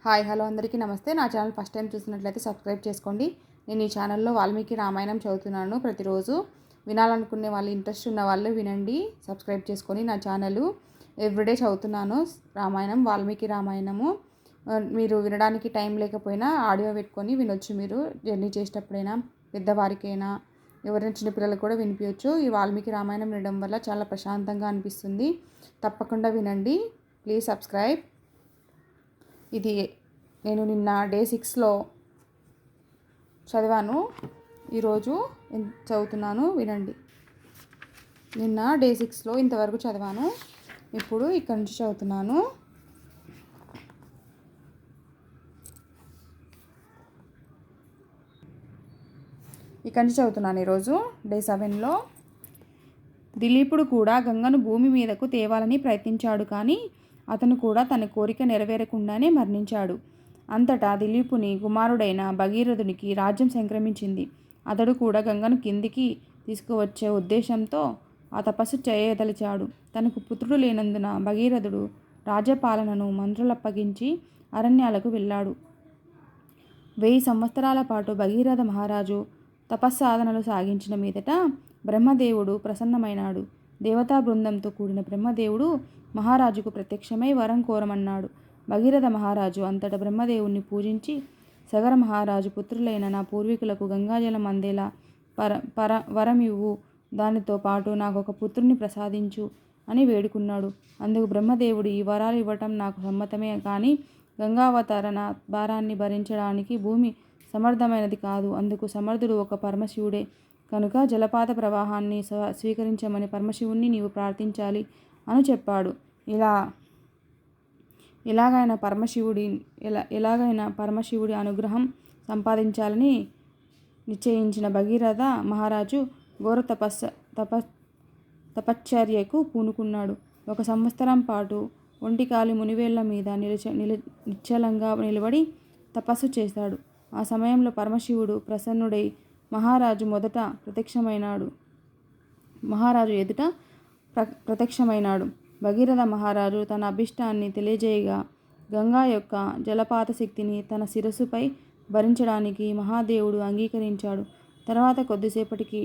Hi hello అందరికీ నమస్తే. నా ఛానల్ ఫస్ట్ టైం చూసినట్లయితే సబ్స్క్రైబ్ చేసుకోండి. నేను ఈ ఛానల్లో వాల్మీకి రామాయణం చదువుతున్నాను. ప్రతిరోజు వినాలనుకునే వాళ్ళు, ఇంట్రెస్ట్ ఉన్న వాళ్ళు వినండి. సబ్స్క్రైబ్ చేసుకొని నా ఛానల్ ఎవ్రీడే చదువుతున్నాను రామాయణం, వాల్మీకి రామాయణము. మీరు వినడానికి టైం లేకపోయినా ఆడియో పెట్టుకొని వినొచ్చు. మీరు జర్నీ చేసేటప్పుడైనా, పెద్దవారికైనా, ఎవరైనా చిన్నపిల్లలకు కూడా వినిపించవచ్చు. ఈ వాల్మీకి రామాయణం వినడం వల్ల చాలా ప్రశాంతంగా అనిపిస్తుంది. తప్పకుండా వినండి. Please subscribe. ఇది నేను నిన్న డే 6లో చదివాను. ఈరోజు చదువుతున్నాను, వినండి. నిన్న డే 6లో ఇంతవరకు చదివాను. ఇప్పుడు ఇక్కడి నుంచి చదువుతున్నాను. ఈరోజు డే 7లో. దిలీపుడు కూడా గంగను భూమి మీదకు తేవాలని ప్రయత్నించాడు. కానీ అతను కూడా తన కోరిక నెరవేరకుండానే మరణించాడు. అంతటా దిలీపుని కుమారుడైన భగీరథునికి రాజ్యం సంక్రమించింది. అతడు కూడా గంగను కిందికి తీసుకువచ్చే ఉద్దేశంతో ఆ తపస్సు చేయదలిచాడు. తనకు పుత్రుడు లేనందున భగీరథుడు రాజ్యపాలనను మంత్రులప్పగించి అరణ్యాలకు వెళ్ళాడు. 1000 సంవత్సరాల పాటు భగీరథ మహారాజు తపస్సాధనలు సాగించిన మీదట బ్రహ్మదేవుడు ప్రసన్నమైనాడు. దేవతా బృందంతో కూడిన బ్రహ్మదేవుడు మహారాజుకు ప్రత్యక్షమై వరం కోరమన్నాడు. భగీరథ మహారాజు అంతటా బ్రహ్మదేవుణ్ణి పూజించి, సగర మహారాజు పుత్రులైన నా పూర్వీకులకు గంగాజలం అందేలా వరం ఇవ్వు, దానితో పాటు నాకొక పుత్రుని ప్రసాదించు అని వేడుకున్నాడు. అందుకు బ్రహ్మదేవుడు, ఈ వరాలు ఇవ్వటం నాకు సమ్మతమే, కానీ గంగావతరణ భారాన్ని భరించడానికి భూమి సమర్థమైనది కాదు. అందుకు సమర్థుడు ఒక పరమశివుడే కనుక జలపాత ప్రవాహాన్ని స్వీకరించమని పరమశివుణ్ణి నీవు ప్రార్థించాలి అని చెప్పాడు. ఎలాగైనా పరమశివుడి అనుగ్రహం సంపాదించాలని నిశ్చయించిన భగీరథ మహారాజు ఘోర తపశ్చర్యకు పూనుకున్నాడు. 1 సంవత్సరం పాటు ఒంటికాలి మునివేళ్ల మీద నిశ్చలంగా నిలబడి తపస్సు చేశాడు. ఆ సమయంలో పరమశివుడు ప్రసన్నుడై మహారాజు ఎదుట ప్రత్యక్షమైనాడు. భగీరథ మహారాజు తన అభిష్టాన్ని తెలియజేయగా గంగా యొక్క జలపాత శక్తిని తన శిరస్సుపై భరించడానికి మహాదేవుడు అంగీకరించాడు. తర్వాత కొద్దిసేపటికి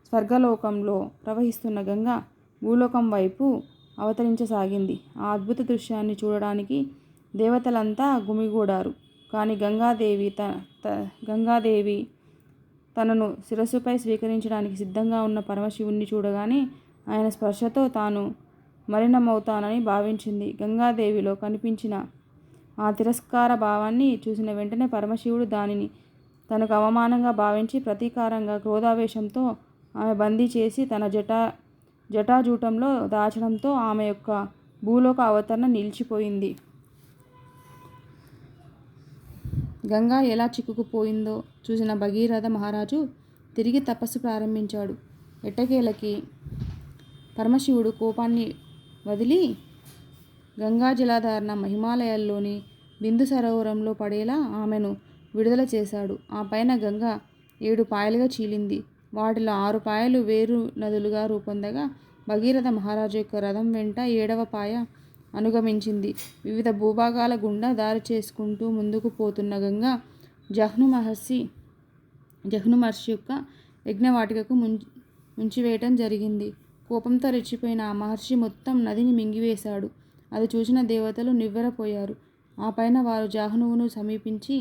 స్వర్గలోకంలో ప్రవహిస్తున్న గంగ భూలోకం వైపు అవతరించసాగింది. ఆ అద్భుత దృశ్యాన్ని చూడడానికి దేవతలంతా గుమిగూడారు. కానీ గంగాదేవి తనను శిరస్సుపై స్వీకరించడానికి సిద్ధంగా ఉన్న పరమశివుణ్ణి చూడగానే ఆయన స్పర్శతో తాను మలినమవుతానని భావించింది. గంగాదేవిలో కనిపించిన ఆ తిరస్కార భావాన్ని చూసిన వెంటనే పరమశివుడు దానిని తనకు అవమానంగా భావించి ప్రతీకారంగా క్రోధావేశంతో ఆమె బందీ చేసి తన జటాజూటంలో దాచడంతో ఆమె యొక్క భూలోక అవతరణ నిలిచిపోయింది. గంగా ఎలా చిక్కుకుపోయిందో చూసిన భగీరథ మహారాజు తిరిగి తపస్సు ప్రారంభించాడు. ఎట్టకేలకి పరమశివుడు కోపాన్ని వదిలి గంగా జలాధారణ హిమాలయాల్లోని బిందు సరోవరంలో పడేలా ఆమెను విడుదల చేశాడు. ఆ పైన గంగ 7 పాయలుగా చీలింది. వాటిలో 6 పాయలు వేరు నదులుగా రూపొందగా భగీరథ మహారాజు యొక్క రథం వెంట 7వ పాయ అనుగమించింది. వివిధ భూభాగాల గుండా దారి చేసుకుంటూ ముందుకు పోతున్న గంగ జహ్ను మహర్షి యొక్క యజ్ఞవాటికకు ముంచివేయటం జరిగింది. కోపంతో రెచ్చిపోయిన ఆ మహర్షి మొత్తం నదిని మింగివేశాడు. అది చూసిన దేవతలు నివ్వెరపోయారు. ఆ పైన వారు జాహ్నువును సమీపించి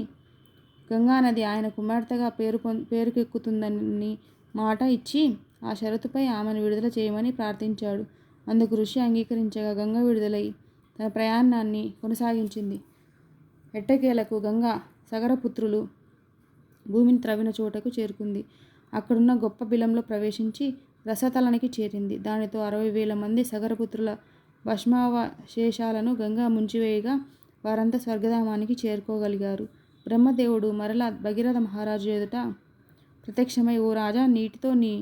గంగానది ఆయన కుమార్తెగా పేరుకెక్కుతుందని మాట ఇచ్చి ఆ షరతుపై ఆమెను విడుదల చేయమని ప్రార్థించాడు. అందుకు ఋషి అంగీకరించగా గంగ విడుదలై తన ప్రయాణాన్ని కొనసాగించింది. ఎట్టకేలకు గంగ సగరపుత్రులు భూమిని త్రవ్విన చోటకు చేరుకుంది. అక్కడున్న గొప్ప బిలంలో ప్రవేశించి రసతలానికి చేరింది. దానితో 60,000 మంది సగరపుత్రుల భస్మావశేషాలను గంగ ముంచివేయగా వారంతా స్వర్గధామానికి చేరుకోగలిగారు. బ్రహ్మదేవుడు మరలా భగీరథ మహారాజు ఎదుట ప్రత్యక్షమై, ఓ రాజా, నీటితో నీ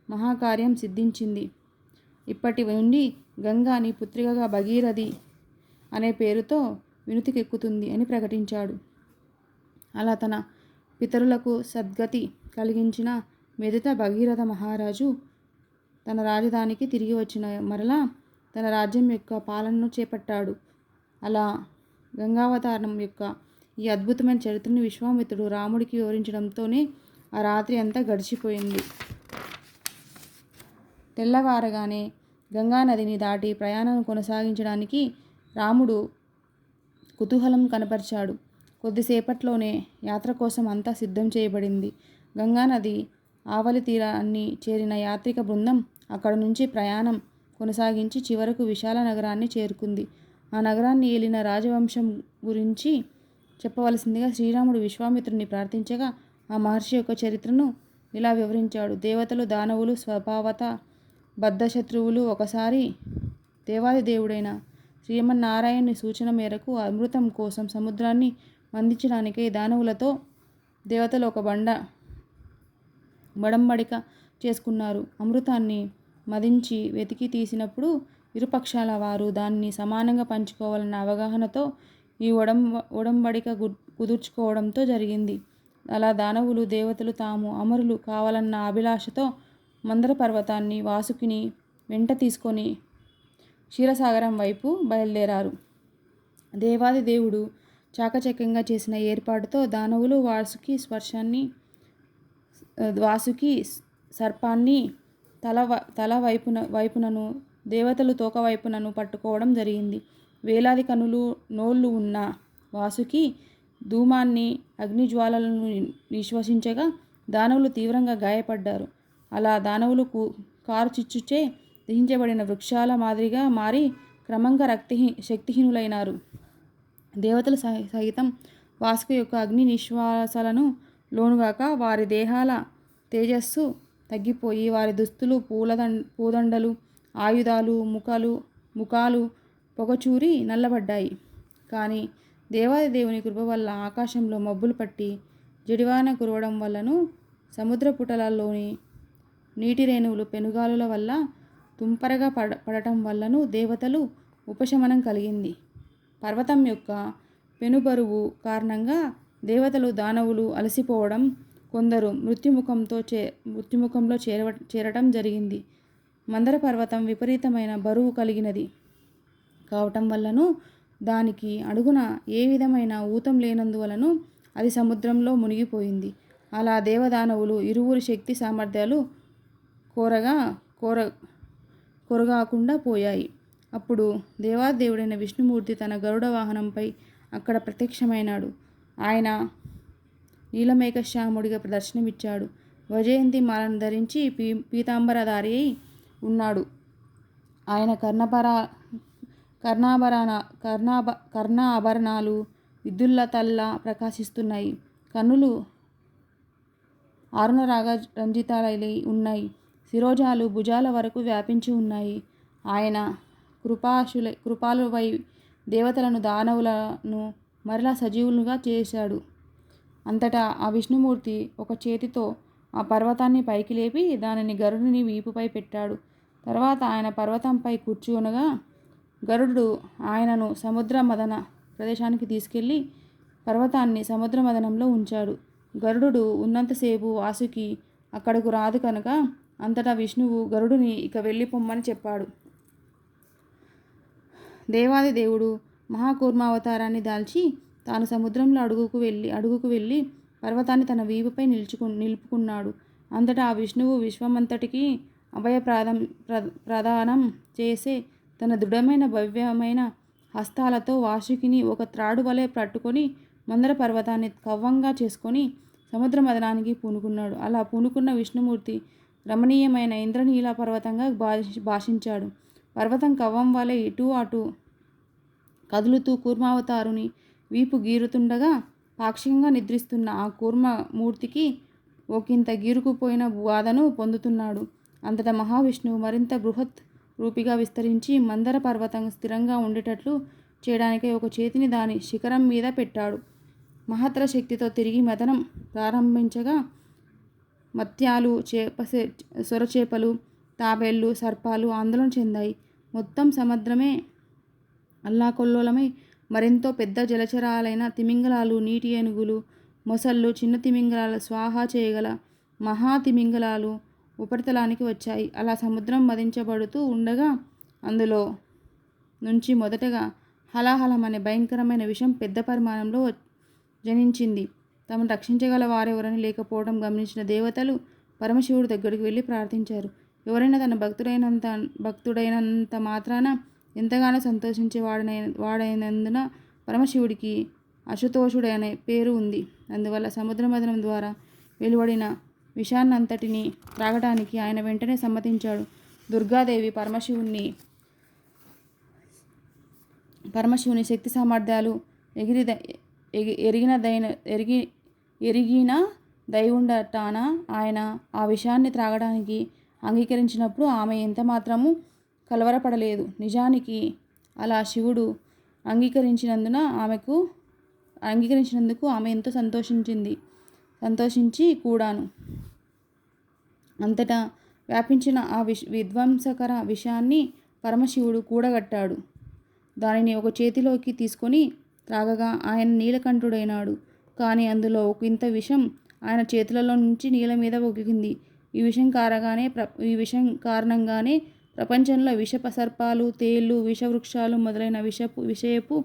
మహాకార్యం సిద్ధించింది. ఇప్పటి నుండి గంగా నీ పుత్రికగా భగీరథి అనే పేరుతో వినుతికెక్కుతుంది అని ప్రకటించాడు. అలా తన పితరులకు సద్గతి కలిగించిన మీదట భగీరథ మహారాజు తన రాజధానికి తిరిగి వచ్చిన మరలా తన రాజ్యం యొక్క పాలనను చేపట్టాడు. అలా గంగావతారణం యొక్క ఈ అద్భుతమైన చరిత్రను విశ్వామిత్రుడు రాముడికి వివరించడంతోనే ఆ రాత్రి అంతా గడిచిపోయింది. తెల్లవారగానే గంగానదిని దాటి ప్రయాణం కొనసాగించడానికి రాముడు కుతూహలం కనపరిచాడు. కొద్దిసేపట్లోనే యాత్ర కోసం అంతా సిద్ధం చేయబడింది. గంగానది ఆవలి తీరాన్ని చేరిన యాత్రిక బృందం అక్కడ నుంచి ప్రయాణం కొనసాగించి చివరకు విశాల నగరాన్ని చేరుకుంది. ఆ నగరాన్ని ఏలిన రాజవంశం గురించి చెప్పవలసిందిగా శ్రీరాముడు విశ్వామిత్రుని ప్రార్థించగా ఆ మహర్షి యొక్క చరిత్రను ఇలా వివరించాడు. దేవతలు, దానవులు స్వభావత బద్ధశత్రువులు ఒకసారి దేవాది దేవుడైన శ్రీమన్నారాయణుని సూచన మేరకు అమృతం కోసం సముద్రాన్ని మందించడానికై దానవులతో దేవతలు ఒక బడంబడిక చేసుకున్నారు. అమృతాన్ని మదించి వెతికి తీసినప్పుడు ఇరుపక్షాల వారు దాన్ని సమానంగా పంచుకోవాలన్న అవగాహనతో ఈ ఒడంబడిక కుదుర్చుకోవడంతో జరిగింది. అలా దానవులు, దేవతలు తాము అమరులు కావాలన్న అభిలాషతో మందర పర్వతాన్ని వాసుకిని వెంట తీసుకొని క్షీరసాగరం వైపు బయలుదేరారు. దేవాది దేవుడు చాకచక్యంగా చేసిన ఏర్పాటుతో దానవులు వాసుకి సర్పాన్ని తల వైపునను, దేవతలు తోక వైపునను పట్టుకోవడం జరిగింది. వేలాది కనులు, నోళ్ళు ఉన్న వాసుకి ధూమాన్ని, అగ్నిజ్వాలలను నిశ్వసించగా దానవులు తీవ్రంగా గాయపడ్డారు. అలా దానవులు కారు చిచ్చుచే దహించబడిన వృక్షాల మాదిరిగా మారి క్రమంగా శక్తిహీనులైనారు. దేవతలు సహితం వాసుకి యొక్క అగ్ని నిశ్వాసాలను లోనుగాక వారి దేహాల తేజస్సు తగ్గిపోయి వారి దుస్తులు, పూదండలు, ఆయుధాలు, ముఖాలు పొగచూరి నల్లబడ్డాయి. కానీ దేవాది దేవుని కృప వల్ల ఆకాశంలో మబ్బులు పట్టి జడివాన కురవడం వల్లను, సముద్ర పుటలలోని నీటి రేణువులు పెనుగాలుల వల్ల తుంపరగా పడటం వల్లను దేవతలు ఉపశమనం కలిగింది. పర్వతం యొక్క పెనుబరువు కారణంగా దేవతలు, దానవులు అలసిపోవడం, కొందరు మృత్యుముఖంలో చేరటం జరిగింది. మందర పర్వతం విపరీతమైన బరువు కలిగినది కావటం వల్లను దానికి అడుగున ఏ విధమైన ఊతం లేనందువలను అది సముద్రంలో మునిగిపోయింది. అలా దేవదానవులు ఇరువురి శక్తి సామర్థ్యాలు కొరగాకుండా పోయాయి. అప్పుడు దేవాదేవుడైన విష్ణుమూర్తి తన గరుడ వాహనంపై అక్కడ ప్రత్యక్షమైనాడు. ఆయన నీలమేఘశ్యాముడిగా దర్శనమిచ్చాడు. వైజయంతి మాలను ధరించి పీతాంబరధారి అయి ఉన్నాడు. ఆయన కర్ణాభరణాలు విద్యుల్లతల్లా ప్రకాశిస్తున్నాయి. కన్నులు ఆరుణరాగ రంజితాలై ఉన్నాయి. శిరోజాలు భుజాల వరకు వ్యాపించి ఉన్నాయి. ఆయన కృపాలువై దేవతలను, దానవులను మరలా సజీవులుగా చేశాడు. అంతటా ఆ విష్ణుమూర్తి ఒక చేతితో ఆ పర్వతాన్ని పైకి లేపి దానిని గరుడుని వీపుపై పెట్టాడు. తర్వాత ఆయన పర్వతంపై కూర్చునగా గరుడు ఆయనను సముద్ర మదన ప్రదేశానికి తీసుకెళ్ళి పర్వతాన్ని సముద్ర మదనంలో ఉంచాడు. గరుడు ఉన్నంతసేపు వాసుకి అక్కడకు రాదు కనుక అంతటా విష్ణువు గరుడుని ఇక వెళ్ళిపోమ్మని చెప్పాడు. దేవాది దేవుడు మహాకూర్మావతారాన్ని దాల్చి తాను సముద్రంలో అడుగుకు వెళ్ళి పర్వతాన్ని తన వీపుపై నిలుపుకున్నాడు. అంతటా ఆ విష్ణువు విశ్వమంతటికి ప్రదానం చేసే తన దృఢమైన భవ్యమైన హస్తాలతో వాసుకిని ఒక త్రాడు వలె పట్టుకొని మందర పర్వతాన్ని కవ్వంగా చేసుకొని సముద్ర మదనానికి పూనుకున్నాడు. అలా పూనుకున్న విష్ణుమూర్తి రమణీయమైన ఇంద్రనీల పర్వతంగా భాషించాడు. పర్వతం కవ్వం వలె ఇటు అటు కదులుతూ కూర్మావతారుని వీపు గీరుతుండగా పాక్షికంగా నిద్రిస్తున్న ఆ కూర్మమూర్తికి ఒకంత గీరుకుపోయిన బాధను పొందుతున్నాడు. అంతటా మహావిష్ణువు మరింత బృహత్ రూపిగా విస్తరించి మందర పర్వతం స్థిరంగా ఉండేటట్లు చేయడానికై ఒక చేతిని దాని శిఖరం మీద పెట్టాడు. మహత్తర శక్తితో తిరిగి మదనం ప్రారంభించగా మత్యాలు, సొరచేపలు, తాబేళ్లు, సర్పాలు ఆందోళన చెందాయి. మొత్తం సముద్రమే అల్లాకొల్లోలమై మరెంతో పెద్ద జలచరాలైన తిమింగలాలు, నీటి ఏనుగులు, మొసళ్ళు, చిన్న తిమింగలాలు, స్వాహా చేయగల మహా తిమింగలాలు ఉపరితలానికి వచ్చాయి. అలా సముద్రం మదించబడుతూ ఉండగా అందులో నుంచి మొదటగా హలాహలం అనే భయంకరమైన విషం పెద్ద పరిమాణంలో జనించింది. తమను రక్షించగల వారెవరని లేకపోవడం గమనించిన దేవతలు పరమశివుడి దగ్గరికి వెళ్ళి ప్రార్థించారు. ఎవరైనా తన భక్తుడైనంత మాత్రాన ఎంతగానో సంతోషించే వాడైనందున పరమశివుడికి అశుతోషుడు అనే పేరు ఉంది. అందువల్ల సముద్ర మథనం ద్వారా వెలువడిన విషాన్నంతటినీ త్రాగటానికి ఆయన వెంటనే సమ్మతించాడు. దుర్గాదేవి పరమశివుని శక్తి సామర్థ్యాలు ఎరిగిన దైవుండటాన ఆయన ఆ విషయాన్ని త్రాగడానికి అంగీకరించినప్పుడు ఆమె ఎంత మాత్రము కలవరపడలేదు. నిజానికి అలా శివుడు అంగీకరించినందుకు ఆమె ఎంతో సంతోషించి కూడాను. అంతటా వ్యాపించిన ఆ విధ్వంసకర విషయాన్ని పరమశివుడు కూడగట్టాడు. దానిని ఒక చేతిలోకి తీసుకొని త్రాగగా ఆయన నీలకంఠుడైనాడు. కానీ అందులో ఒక ఇంత విషం ఆయన చేతులలో నుంచి నీళ్ళ మీద ఒగిగింది. ఈ విషం కారణంగానే ప్రపంచంలో విషపసర్పాలు, తేళ్ళు, విషవృక్షాలు మొదలైన విషయపు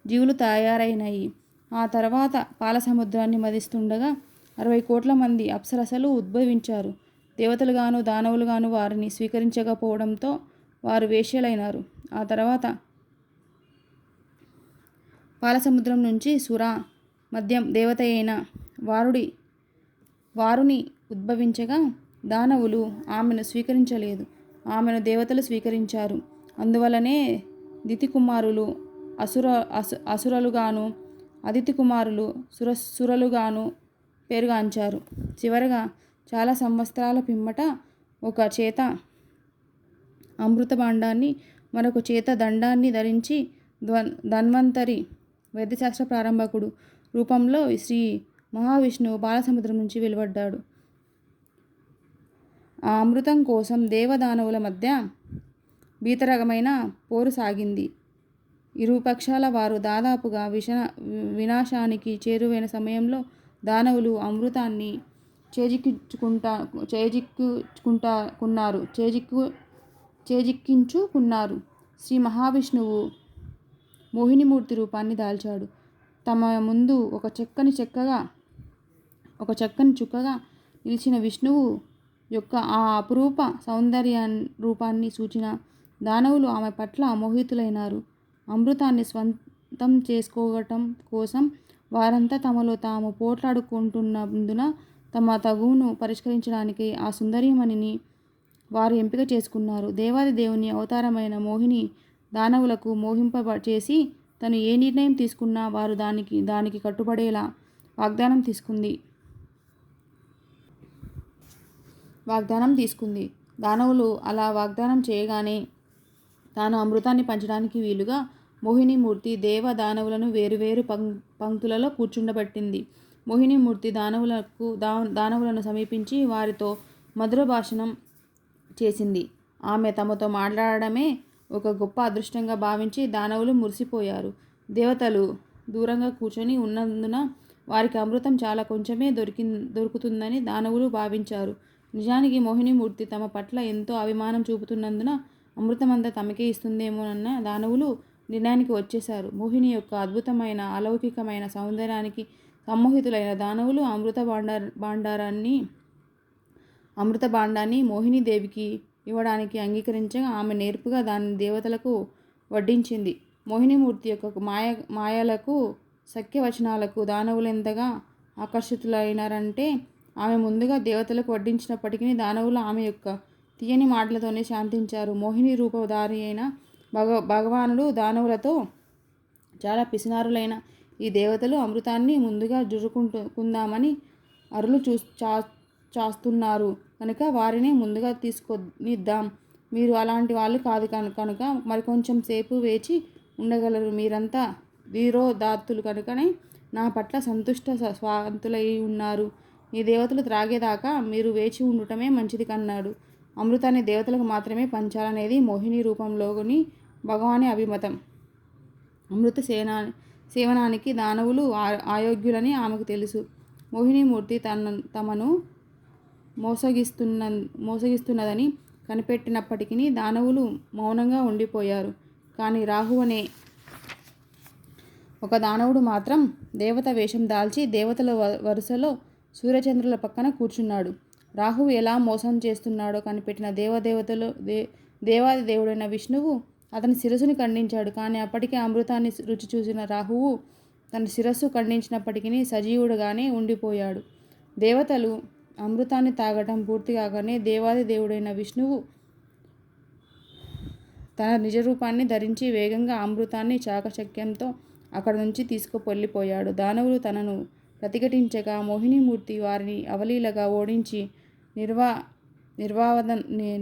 జీవులు తయారైనాయి. ఆ తర్వాత పాలసముద్రాన్ని మదిస్తుండగా 60 కోట్ల మంది అప్సరసలు ఉద్భవించారు. దేవతలుగాను దానవులుగాను వారిని స్వీకరించకపోవడంతో వారు వేశ్యలైనారు. ఆ తర్వాత పాలసముద్రం నుంచి మద్యం దేవత అయిన వారుని ఉద్భవించగా దానవులు ఆమెను స్వీకరించలేదు. ఆమెను దేవతలు స్వీకరించారు. అందువలనే దితి కుమారులు అసురలుగాను, అదితి కుమారులు సురలుగాను పేరుగాంచారు. చివరగా చాలా సంవత్సరాల పిమ్మట ఒక చేత అమృత భాండాన్ని, మరొక చేత దండాన్ని ధరించి ధన్వంతరి వైద్యశాస్త్ర ప్రారంభకుడు రూపంలో శ్రీ మహావిష్ణువు బాలసముద్రం నుంచి వెలువడ్డాడు. ఆ అమృతం కోసం దేవదానవుల మధ్య భీతరకమైన పోరు సాగింది. ఇరు పక్షాల వారు దాదాపుగా వినాశానికి చేరువైన సమయంలో దానవులు అమృతాన్ని చేజిక్కించుకున్నారు. శ్రీ మహావిష్ణువు మోహినిమూర్తి రూపాన్ని దాల్చాడు. తమ ముందు ఒక చక్కని చుక్కగా నిలిచిన విష్ణువు యొక్క ఆ అపురూప సౌందర్య రూపాన్ని చూచిన దానవులు ఆమె పట్ల మోహితులైనారు. అమృతాన్ని స్వంతం చేసుకోవటం కోసం వారంతా తమలో తాము పోట్లాడుకుంటున్నందున తమ తగువును పరిష్కరించడానికి ఆ సుందరీమణిని వారు ఎంపిక చేసుకున్నారు. దేవాది దేవుని అవతారమైన మోహిని దానవులకు మోహింపచేసి తను ఏ నిర్ణయం తీసుకున్నా వారు దానికి కట్టుబడేలా వాగ్దానం తీసుకుంది. దానవులు అలా వాగ్దానం చేయగానే తాను అమృతాన్ని పంచడానికి వీలుగా మోహినీమూర్తి దేవ దానవులను వేరువేరు పంక్తులలో కూర్చుండబెట్టింది. మోహినీమూర్తి దానవులను సమీపించి వారితో మధుర భాషణం చేసింది. ఆమె తమతో మాట్లాడడమే ఒక గొప్ప అదృష్టంగా భావించి దానవులు మురిసిపోయారు. దేవతలు దూరంగా కూర్చొని ఉన్నందున వారికి అమృతం చాలా కొంచెమే దొరుకుతుందని దానవులు భావించారు. నిజానికి మోహినీమూర్తి తమ పట్ల ఎంతో అభిమానం చూపుతున్నందున అమృతమంతా తమకే ఇస్తుందేమోనన్న దానవులు నిర్ణయానికి వచ్చేశారు. మోహిని యొక్క అద్భుతమైన అలౌకికమైన సౌందర్యానికి సమ్మోహితులైన దానవులు అమృత భాండాన్ని మోహినీదేవికి ఇవ్వడానికి అంగీకరించగా ఆమె నేర్పుగా దాన్ని దేవతలకు వడ్డించింది. మోహినీమూర్తి యొక్క మాయలకు సఖ్యవచనాలకు దానవులు ఎంతగా ఆకర్షితులైనారంటే ఆమె ముందుగా దేవతలకు వడ్డించినప్పటికీ దానవులు ఆమె యొక్క తీయని మాటలతోనే శాంతించారు. మోహిని రూపధారి అయిన భగవానుడు దానవులతో చాలా పిసినారులైన ఈ దేవతలు అమృతాన్ని ముందుగా జుర్రుకుందామని అరులు చాస్తున్నారు కనుక వారినే ముందుగా తీసుకొనిద్దాం. మీరు అలాంటి వాళ్ళు కాదు కనుక మరికొంచెం సేపు వేచి ఉండగలరు. మీరంతా ధీరోదాత్తులు కనుకనే నా పట్ల సంతుష్ట స్వాంతులై ఉన్నారు. ఈ దేవతలు త్రాగేదాకా మీరు వేచి ఉండటమే మంచిది కన్నాడు. అమృతాన్ని దేవతలకు మాత్రమే పంచాలనేది మోహిని రూపంలోని భగవాని అభిమతం. అమృత సేవనానికి దానవులు అయోగ్యులని ఆమెకు తెలుసు. మోహినీమూర్తి తమను మోసగిస్తున్నదని కనిపెట్టినప్పటికీ దానవులు మౌనంగా ఉండిపోయారు. కానీ రాహు అనే ఒక దానవుడు మాత్రం దేవత వేషం దాల్చి దేవతల వరుసలో సూర్యచంద్రుల పక్కన కూర్చున్నాడు. రాహువు ఎలా మోసం చేస్తున్నాడో కనిపెట్టిన దేవాది దేవుడైన విష్ణువు అతని శిరస్సుని ఖండించాడు. కానీ అప్పటికే అమృతాన్ని రుచి చూసిన రాహువు తన శిరస్సు ఖండించినప్పటికీ సజీవుడుగానే ఉండిపోయాడు. దేవతలు అమృతాన్ని తాగటం పూర్తి కాగానే దేవాది దేవుడైన విష్ణువు తన నిజరూపాన్ని ధరించి వేగంగా అమృతాన్ని చాకచక్యంతో అక్కడి నుంచి తీసుకుపోయాడు. దానవులు తనను ప్రతిఘటించగా మోహినీమూర్తి వారిని అవలీలగా ఓడించి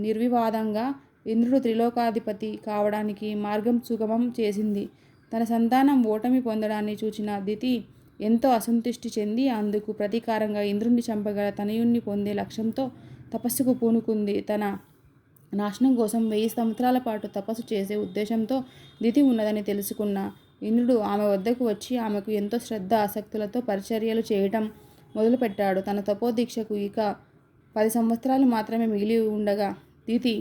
నిర్వివాదంగా ఇంద్రుడు త్రిలోకాధిపతి కావడానికి మార్గం సుగమం చేసింది. తన సంతానం ఓటమి పొందడాన్ని చూచిన దితి ఎంతో అసంతృష్టి చెంది అందుకు ప్రతీకారంగా ఇంద్రుణ్ణి చంపగల తనయుణ్ణి పొందే లక్ష్యంతో తపస్సుకు పూనుకుంది. తన నాశనం కోసం 1000 సంవత్సరాల పాటు తపస్సు చేసే ఉద్దేశంతో దితి ఉన్నదని తెలుసుకున్న ఇంద్రుడు ఆమె వద్దకు వచ్చి ఆమెకు ఎంతో శ్రద్ధ ఆసక్తులతో పరిచర్యలు చేయటం మొదలుపెట్టాడు. తన తపోదీక్షకు ఇక 10 సంవత్సరాలు మాత్రమే మిగిలి ఉండగా దితి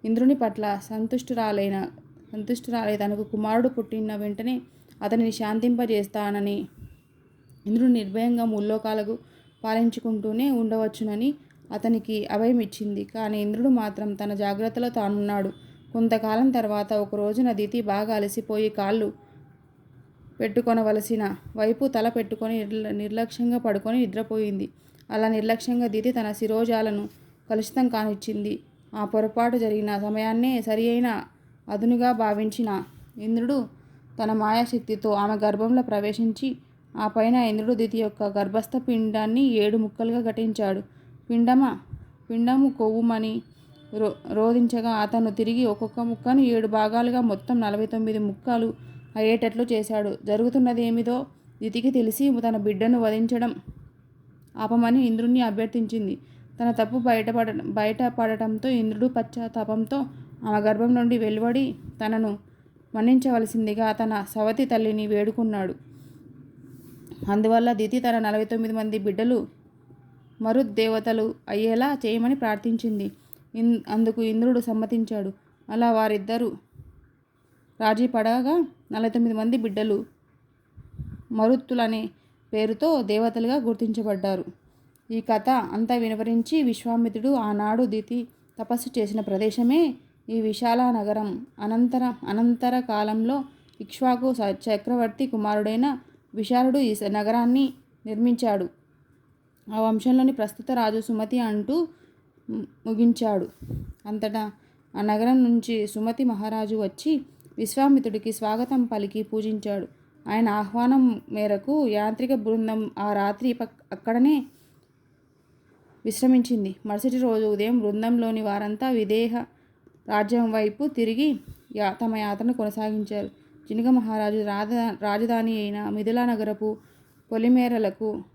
ఇంద్రుని పట్ల సంతుష్టురాలై తనకు కుమారుడు పుట్టిన వెంటనే అతనిని శాంతింపజేస్తానని ఇంద్రుడు నిర్భయంగా ముల్లోకాలకు పాలించుకుంటూనే ఉండవచ్చునని అతనికి అభయం ఇచ్చింది. కానీ ఇంద్రుడు మాత్రం తన జాగ్రత్తలో తానున్నాడు. కొంతకాలం తర్వాత ఒక రోజున దితి బాగా అలసిపోయి కాళ్ళు పెట్టుకొనవలసిన వైపు తల పెట్టుకొని నిర్లక్ష్యంగా పడుకొని నిద్రపోయింది. అలా నిర్లక్ష్యంగా దితి తన శిరోజాలను కలుషితం కానిచ్చింది. ఆ పొరపాటు జరిగిన సమయాన్నే సరి అయిన అదునుగా భావించిన ఇంద్రుడు తన మాయాశక్తితో ఆమె గర్భంలో ప్రవేశించి ఆ పైన ఇంద్రుడు దితి యొక్క గర్భస్థ పిండాన్ని 7 ముక్కలుగా ఘటించాడు. పిండము కొవ్వుమని రోధించగా అతను తిరిగి ఒక్కొక్క ముక్కను 7 భాగాలుగా మొత్తం 49 ముక్కలు అయ్యేటట్లు చేశాడు. జరుగుతున్నదేమిదో దితికి తెలిసి తన బిడ్డను వధించడం ఆపమని ఇంద్రుణ్ణి అభ్యర్థించింది. తన తప్పు బయటపడటంతో ఇంద్రుడు పశ్చాత్తాపంతో ఆమె గర్భం నుండి వెలువడి తనను మన్నించవలసిందిగా తన సవతి తల్లిని వేడుకున్నాడు. అందువల్ల దితి తన 49 మంది బిడ్డలు మరుద్దేవతలు అయ్యేలా చేయమని ప్రార్థించింది. అందుకు ఇంద్రుడు సమ్మతించాడు. అలా వారిద్దరూ రాజీ పడగా 49 మంది బిడ్డలు మరుత్తులనే పేరుతో దేవతలుగా గుర్తించబడ్డారు. ఈ కథ అంతా వివరించి విశ్వామిత్రుడు ఆనాడు దితి తపస్సు చేసిన ప్రదేశమే ఈ విశాల నగరం. అనంతర కాలంలో ఇక్ష్వాకు చక్రవర్తి కుమారుడైన విశాలుడు ఈ నగరాన్ని నిర్మించాడు. ఆ వంశంలోని ప్రస్తుత రాజు సుమతి అంటూ ముగించాడు. అంతటా ఆ నగరం నుంచి సుమతి మహారాజు వచ్చి విశ్వామిత్రుడికి స్వాగతం పలికి పూజించాడు. ఆయన ఆహ్వానం మేరకు యాంత్రిక బృందం ఆ రాత్రి అక్కడనే విశ్రమించింది. మరుసటి రోజు ఉదయం బృందంలోని వారంతా విదేహ రాజ్యం వైపు తిరిగి తమ యాత్రను కొనసాగించారు. జినక మహారాజు రాజధాని అయిన మిథిలా నగరపు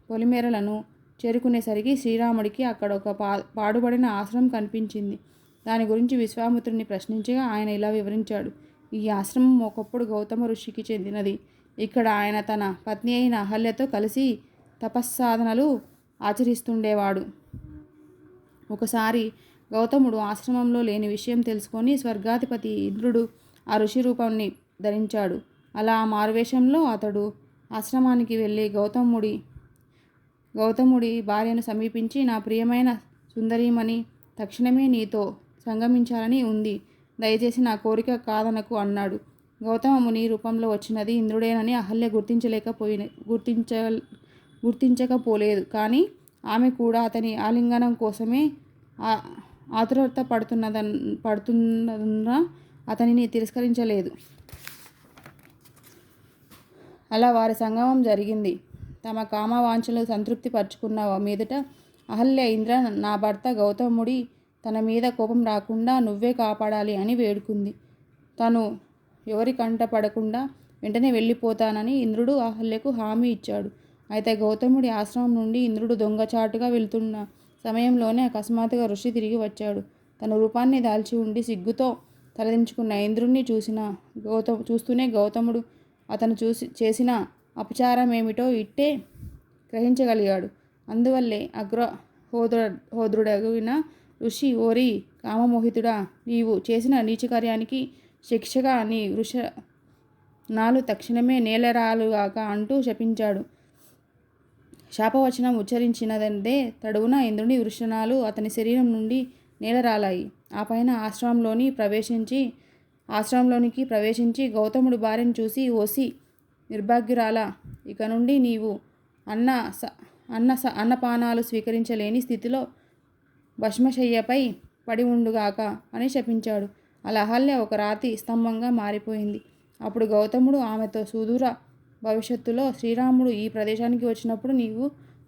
పొలిమేరలను చేరుకునేసరికి శ్రీరాముడికి అక్కడ ఒక పాడుబడిన ఆశ్రమం కనిపించింది. దాని గురించి విశ్వామిత్రుడిని ప్రశ్నించగా ఆయన ఇలా వివరించాడు. ఈ ఆశ్రమం ఒకప్పుడు గౌతమ ఋషికి చెందినది. ఇక్కడ ఆయన తన పత్ని అయిన అహల్యతో కలిసి తపస్సాధనలు ఆచరిస్తుండేవాడు. ఒకసారి గౌతముడు ఆశ్రమంలో లేని విషయం తెలుసుకొని స్వర్గాధిపతి ఇంద్రుడు ఆ ఋషి రూపాన్ని ధరించాడు. అలా ఆ మారువేషంలో అతడు ఆశ్రమానికి వెళ్ళి గౌతముడి భార్యను సమీపించి, నా ప్రియమైన సుందరీమణి తక్షణమే నీతో సంగమించాలని ఉంది. దయచేసి నా కోరిక కాదనకు అన్నాడు. గౌతమ ముని రూపంలో వచ్చినది ఇంద్రుడేనని అహల్య గుర్తించకపోలేదు. కానీ ఆమె కూడా అతని ఆలింగనం కోసమే ఆతురత పడుతున్న అతనిని తిరస్కరించలేదు. అలా వారి సంగమం జరిగింది. తమ కామవాంఛలు సంతృప్తి పరుచుకున్న మీదట అహల్య, ఇంద్ర, నా భర్త గౌతముడి తన మీద కోపం రాకుండా నువ్వే కాపాడాలి అని వేడుకుంది. తను ఎవరి కంట పడకుండా వెంటనే వెళ్ళిపోతానని ఇంద్రుడు అహల్యకు హామీ ఇచ్చాడు. అయితే గౌతముడి ఆశ్రమం నుండి ఇంద్రుడు దొంగచాటుగా వెళ్తున్న సమయంలోనే అకస్మాత్తుగా ఋషి తిరిగి వచ్చాడు. తన రూపాన్ని దాల్చి ఉండి సిగ్గుతో తలదించుకున్న ఇంద్రుణ్ణి చూస్తూనే గౌతముడు అతను చేసిన అపచారం ఏమిటో ఇట్టే గ్రహించగలిగాడు. అందువల్లే అగ్రహోత్రుడగిన ఋషి, ఓరి కామమోహితుడా, నీవు చేసిన నీచకార్యానికి శిక్షగా నీ నాలు తక్షణమే నేలరాలుగాక అంటూ శపించాడు. శాపవచనం ఉచ్చరించినదందే తడువున ఇంద్రుని వృషణాలు అతని శరీరం నుండి నేలరాలాయి. ఆ పైన ఆశ్రమంలోనికి ప్రవేశించి గౌతముడు భార్యను చూసి, ఓసి నిర్భాగ్యురాలా, ఇక నుండి నీవు అన్నపానాలు స్వీకరించలేని స్థితిలో భస్మశయ్యపై పడి ఉండుగాక అని శపించాడు. అలా అహల్య ఒక రాతి స్తంభంగా మారిపోయింది. అప్పుడు గౌతముడు ఆమెతో, సుదూర భవిష్యత్తులో శ్రీరాముడు ఈ ప్రదేశానికి వచ్చినప్పుడు నీవు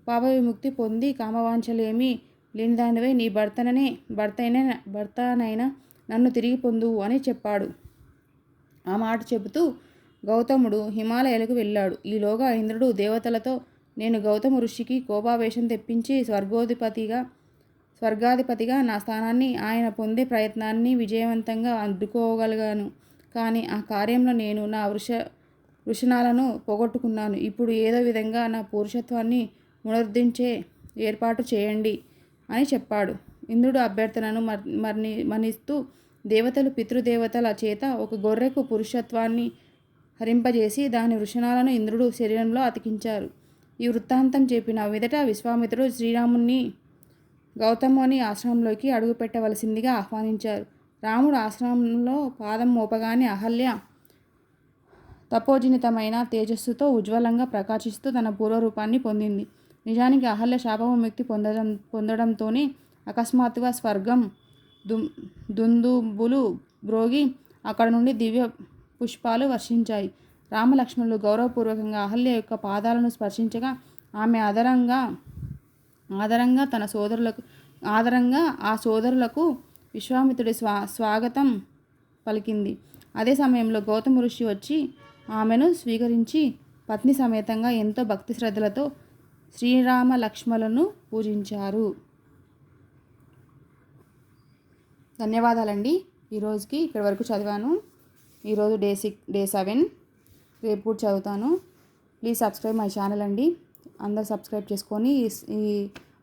పాపవిముక్తి పొంది కామవాంఛలేమీ లేనిదానివై నీ భర్తనైనా నన్ను తిరిగి పొందువు అని చెప్పాడు. ఆ మాట చెబుతూ గౌతముడు హిమాలయాలకు వెళ్ళాడు. ఈలోగా ఇంద్రుడు దేవతలతో, నేను గౌతమ ఋషికి కోపావేశం తెప్పించి స్వర్గాధిపతిగా నా స్థానాన్ని ఆయన పొందే ప్రయత్నాన్ని విజయవంతంగా అడ్డుకోగలిగాను. కానీ ఆ కార్యంలో నేను నా వృషణాలను పోగొట్టుకున్నాను. ఇప్పుడు ఏదో విధంగా నా పౌరుషత్వాన్ని పునరుద్ధరించే ఏర్పాటు చేయండి అని చెప్పాడు. ఇంద్రుడు అభ్యర్థనను మన్నిస్తూ దేవతలు పితృదేవతల చేత ఒక గొర్రెకు పురుషత్వాన్ని హరింపజేసి దాని వృషణాలను ఇంద్రుడు శరీరంలో అతికించారు. ఈ వృత్తాంతం చెప్పిన మీదట విశ్వామిత్రుడు శ్రీరాముని గౌతముని ఆశ్రమంలోకి అడుగుపెట్టవలసిందిగా ఆహ్వానించారు. రాముడు ఆశ్రమంలో పాదం మోపగానే అహల్య తపోజనితమైన తేజస్సుతో ఉజ్వలంగా ప్రకాశిస్తూ తన పూర్వరూపాన్ని పొందింది. నిజానికి అహల్య శాపవిముక్తి పొందడంతోనే అకస్మాత్తుగా స్వర్గం దుందుబులు మ్రోగి అక్కడ నుండి దివ్య పుష్పాలు వర్షించాయి. రామలక్ష్మణులు గౌరవపూర్వకంగా అహల్య యొక్క పాదాలను స్పర్శించగా ఆమె ఆదరంగా ఆ సోదరులకు విశ్వామిత్రుడి స్వాగతం పలికింది. అదే సమయంలో గౌతమ ఋషి వచ్చి ఆమెను స్వీకరించి పత్ని సమేతంగా ఎంతో భక్తి శ్రద్ధలతో శ్రీరామ లక్ష్మణులను పూజించారు. ధన్యవాదాలండి. ఈరోజుకి ఇక్కడి వరకు చదివాను. ఈరోజు డే 7. రేపు కూడా చదువుతాను. ప్లీజ్ సబ్స్క్రైబ్ మై ఛానల్ అండి. అందరు సబ్స్క్రైబ్ చేసుకొని ఈ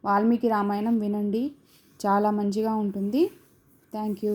వాల్మీకి రామాయణం వినండి. చాలా మంచిగా ఉంటుంది. Thank you.